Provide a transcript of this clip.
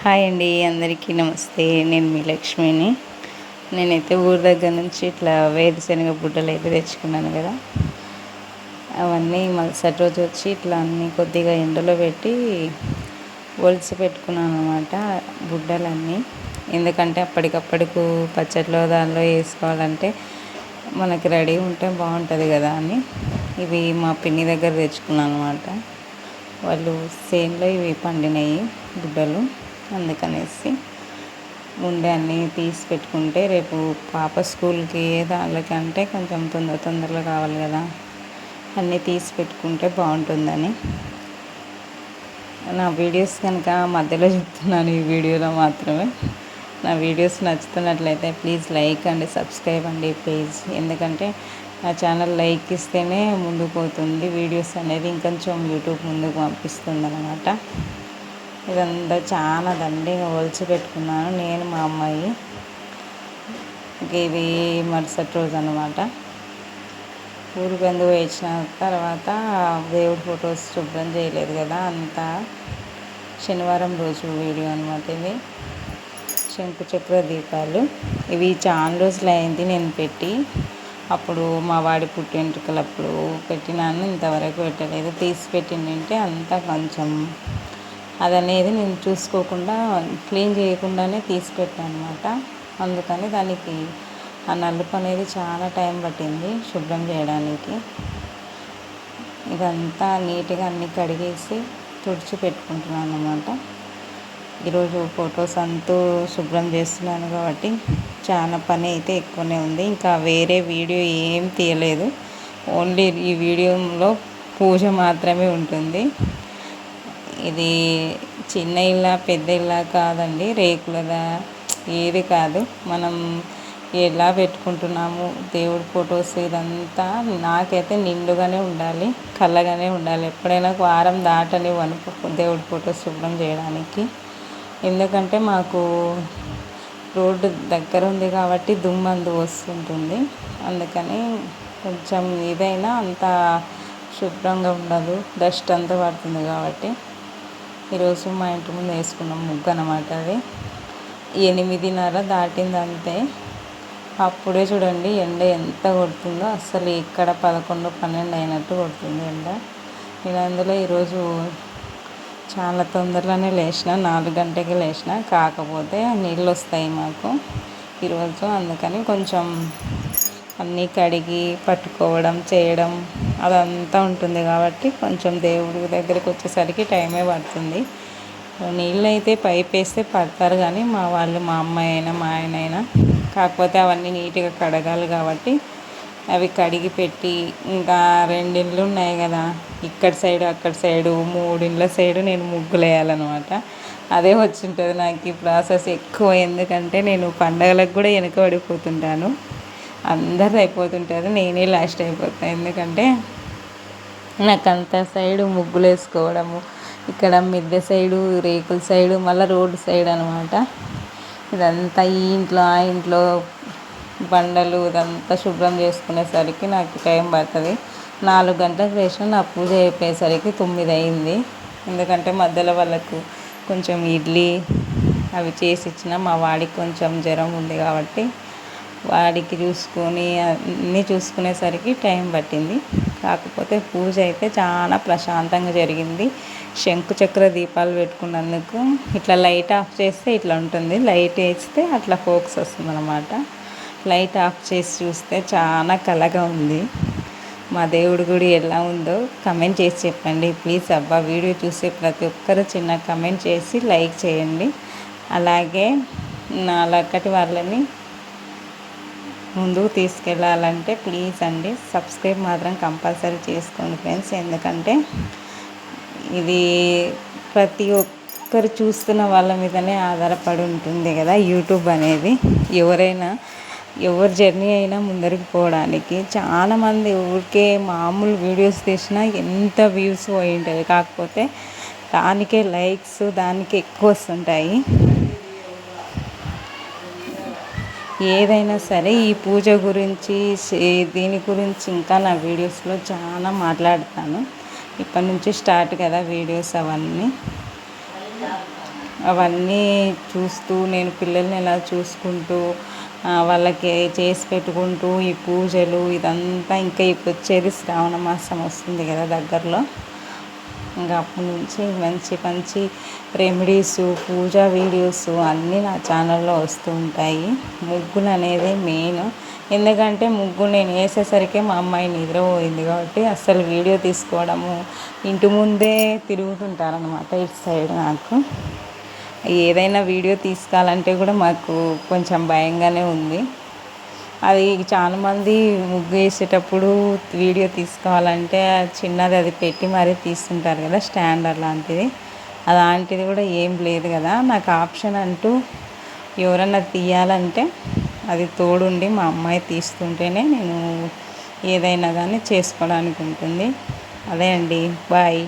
Hi అండి, అందరికీ నమస్తే. నేను మీ లక్ష్మిని. నేనైతే ఊరి దగ్గర నుంచి ఇట్లా వేరుశనగ బుడ్డలు అయితే తెచ్చుకున్నాను కదా, అవన్నీ మరుసటి రోజు వచ్చి ఇట్లా అన్నీ కొద్దిగా ఎండలో పెట్టి ఒలిచి పెట్టుకున్నాను అనమాట బుడ్డలన్నీ. ఎందుకంటే అప్పటికప్పటికు పచ్చట్లో దానిలో వేసుకోవాలంటే మనకి రెడీ ఉంటే బాగుంటుంది కదా అని ఇవి మా పిన్ని దగ్గర తెచ్చుకున్నాను అనమాట. వాళ్ళు సేన్లో ఇవి పండినాయి బుడ్డలు, అందుకనేసి ముందే అన్నీ తీసి పెట్టుకుంటే రేపు పాప స్కూల్కి దానికి అంటే కొంచెం తొందరగా కావాలి కదా, అన్నీ తీసి పెట్టుకుంటే బాగుంటుందని. నా వీడియోస్ కనుక మధ్యలో చెప్తున్నాను, ఈ వీడియోలో మాత్రమే. నా వీడియోస్ నచ్చుతున్నట్లయితే ప్లీజ్ లైక్ అండ్ సబ్స్క్రైబ్ అండి ప్లీజ్. ఎందుకంటే నా ఛానల్ లైక్ ఇస్తేనే ముందుకు పోతుంది, వీడియోస్ అనేది ఇంకొంచెం యూట్యూబ్ ముందుకు పంపిస్తుంది అనమాట. ఇదంతా చాలా దండిగా ఒలిచి పెట్టుకున్నాను నేను, మా అమ్మాయి. ఇవి మరుసటి రోజు అనమాట. ఊరికి ఎందుకు వేసిన తర్వాత దేవుడి ఫొటోస్ శుభ్రం చేయలేదు కదా, అంతా శనివారం రోజు వీడియో అనమాట. ఇది శంకు చక్ర దీపాలు. ఇవి చాలా రోజులు అయింది నేను పెట్టి. అప్పుడు మా వాడి పుట్టింటికలప్పుడు పెట్టినాను, ఇంతవరకు పెట్టలేదు. తీసి పెట్టిందంటే అంతా కొంచెం అదనేది నేను చూసుకోకుండా క్లీన్ చేయకుండానే తీసి పెట్టాను అనమాట. అందుకని దానికి ఆ నలుపు అనేది చాలా టైం పట్టింది శుభ్రం చేయడానికి. ఇదంతా నీట్గా అన్నీ కడిగేసి తుడిచి పెట్టుకుంటున్నాను అన్నమాట. ఈరోజు ఫొటోస్ అంతా శుభ్రం చేస్తున్నాను కాబట్టి చాలా పని అయితే ఎక్కువనే ఉంది. ఇంకా వేరే వీడియో ఏం తీయలేదు, ఓన్లీ ఈ వీడియోలో పూజ మాత్రమే ఉంటుంది. ఇది చిన్న ఇల్లా పెద్ద ఇల్లా కాదండి, రేకులదా ఏది కాదు. మనం ఎలా పెట్టుకుంటున్నాము దేవుడి ఫొటోస్, ఇదంతా నాకైతే నిండుగానే ఉండాలి, కళ్ళగానే ఉండాలి. ఎప్పుడైనా వారం దాటని దేవుడి ఫొటోస్ శుభ్రం చేయడానికి. ఎందుకంటే మాకు రోడ్డు దగ్గర ఉంది కాబట్టి దుమ్మందు వస్తుంటుంది, అందుకని కొంచెం ఇదైనా అంత శుభ్రంగా ఉండదు, డస్ట్ అంతా పడుతుంది కాబట్టి. ఈరోజు మా ఇంటి ముందు వేసుకున్నాం ముగ్గు అనమాట. అది 8:30 దాటింది అంతే. అప్పుడే చూడండి ఎండ ఎంత కొడుతుందో, అసలు ఇక్కడ 11-12 అయినట్టు కొడుతుంది ఎండ. నేను అందులో ఈరోజు చాలా తొందరలోనే లేచిన, 4 గంటలకి లేచిన. కాకపోతే నీళ్ళు వస్తాయి మాకు ఈరోజు, అందుకని కొంచెం అన్నీ కడిగి పట్టుకోవడం చేయడం అదంతా ఉంటుంది కాబట్టి కొంచెం దేవుడి దగ్గరికి వచ్చేసరికి టైమే పడుతుంది. నీళ్ళు అయితే పైప్ వేస్తే పడతారు కానీ మా వాళ్ళు, మా అమ్మాయి అయినా మా ఆయన అయినా, కాకపోతే అవన్నీ నీట్గా కడగాలి కాబట్టి అవి కడిగి పెట్టి, ఇంకా 2 ఇండ్లు ఉన్నాయి కదా, ఇక్కడ సైడు అక్కడ సైడు 3 ఇండ్ల సైడు నేను ముగ్గులు వేయాలన్నమాట. అదే వచ్చింటుంది నాకు ఈ ప్రాసెస్ ఎక్కువ. ఎందుకంటే నేను పండగలకు కూడా వెనకబడిపోతుంటాను, అందరు అయిపోతుంటారు, నేనే లాస్ట్ అయిపోతాను. ఎందుకంటే నాకు అంత సైడు ముగ్గులు వేసుకోవడము, ఇక్కడ మిద్దె సైడు, రేకుల సైడు, మళ్ళీ రోడ్డు సైడ్ అనమాట. ఇదంతా ఈ ఇంట్లో ఆ ఇంట్లో బండలు ఇదంతా శుభ్రం చేసుకునేసరికి నాకు టైం పడుతుంది. 4 గంటలకు వేసిన నా పూజ అయిపోయేసరికి 9 అయింది. ఎందుకంటే మధ్యలో వాళ్ళకు కొంచెం ఇడ్లీ అవి చేసి ఇచ్చిన. మా వాడికి కొంచెం జ్వరం ఉంది కాబట్టి వాడికి చూసుకొని అన్నీ చూసుకునేసరికి టైం పట్టింది. కాకపోతే పూజ అయితే చాలా ప్రశాంతంగా జరిగింది. శంకు చక్ర దీపాలు పెట్టుకున్నందుకు ఇట్లా లైట్ ఆఫ్ చేస్తే ఇట్లా ఉంటుంది, లైట్ వేస్తే అట్లా ఫోకస్ వస్తుంది అన్నమాట. లైట్ ఆఫ్ చేసి చూస్తే చాలా కళగా ఉంది. మా దేవుడి గుడి ఎలా ఉందో కమెంట్ చేసి చెప్పండి ప్లీజ్. అబ్బా, వీడియో చూసే ప్రతి ఒక్కరు చిన్న కమెంట్ చేసి లైక్ చేయండి. అలాగే నా లక్కటి వాళ్ళని ముందుకు తీసుకెళ్ళాలంటే ప్లీజ్ అండి సబ్స్క్రైబ్ మాత్రం కంపల్సరీ చేసుకోండి ఫ్రెండ్స్. ఎందుకంటే ఇది ప్రతి ఒక్కరు చూస్తున్న వాళ్ళ మీదనే ఆధారపడి ఉంటుంది కదా యూట్యూబ్ అనేది. ఎవరి జర్నీ అయినా ముందరికి పోవడానికి చాలామంది ఊరికే మామూలు వీడియోస్ తీసినా ఎంత వ్యూస్ పోయి ఉంటుంది, కాకపోతే దానికే లైక్స్ దానికి ఎక్కువ వస్తుంటాయి. ఏదైనా సరే ఈ పూజ గురించి దీని గురించి ఇంకా నా వీడియోస్లో చాలా మాట్లాడతాను. ఇప్పటి నుంచి స్టార్ట్ కదా వీడియోస్ అవన్నీ. అవన్నీ చూస్తూ నేను పిల్లల్ని ఎలా చూసుకుంటూ వాళ్ళకి చేసి పెట్టుకుంటూ ఈ పూజలు ఇదంతా ఇంకా ఇప్పుడు వచ్చేది శ్రావణ మాసం వస్తుంది కదా దగ్గరలో. ఇంకా అప్పటి నుంచి మంచి మంచి రెమెడీస్ పూజా వీడియోస్ అన్నీ నా ఛానల్లో వస్తూ ఉంటాయి. ముగ్గులు అనేది మెయిన్, ఎందుకంటే ముగ్గు నేను వేసేసరికి మా అమ్మాయి నిద్రపోయింది కాబట్టి అస్సలు వీడియో తీసుకోవడము, ఇంటి ముందే తిరుగుతుంటారనమాట ఇటు సైడ్. నాకు ఏదైనా వీడియో తీసుకోవాలంటే కూడా మాకు కొంచెం భయంగానే ఉంది. అది చాలామంది ముగ్గు వేసేటప్పుడు వీడియో తీసుకోవాలంటే చిన్నది అది పెట్టి మరీ తీస్తుంటారు కదా, స్టాండర్డ్ లాంటిది. అలాంటిది కూడా ఏం లేదు కదా. నాకు ఆప్షన్ అంటూ ఎవరన్నా తీయాలంటే అది తోడుండి మా అమ్మాయి తీస్తుంటేనే నేను ఏదైనా కానీ చేసుకోవడానికి ఉంటుంది. అదే అండి, బాయ్.